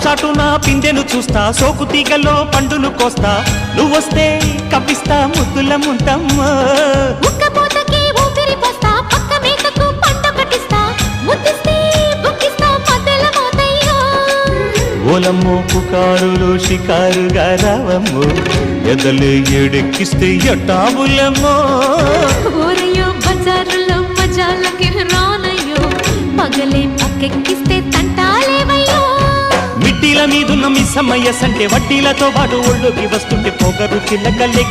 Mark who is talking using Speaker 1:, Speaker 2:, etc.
Speaker 1: చాటున పిందెను చూస్తా, సోకు తీగలో పండును కోస్తా, నువ్వొస్తే కవ్విస్తా ముద్దుల ముంతమ్మో.
Speaker 2: ఉక్కపోతకి ఊపిరి పోస్తా, పక్క మేకకు పంట కట్టిస్తా, ముద్దిస్తే బుక్కిస్తా మధ్యల మోతయ్యో.
Speaker 1: ఓలమ్మో పుకారులు షికారుగా రావమ్మో, ఎదలే ఏడెక్కిస్తే ఎట్టాబులమ్మో.
Speaker 2: ఊరయ్యో బజారులో మజాలకి రానయ్యో, పగలే పక్కెక్కిస్తే తంటాలేవయ్యో.
Speaker 1: మిట్టిల మీదున్న మిస్సమ్మయ్య సంటే వడ్డీలతో పాటు ఒళ్ళోకి వస్తుంటే పొగరు కిల్లకల్లెగి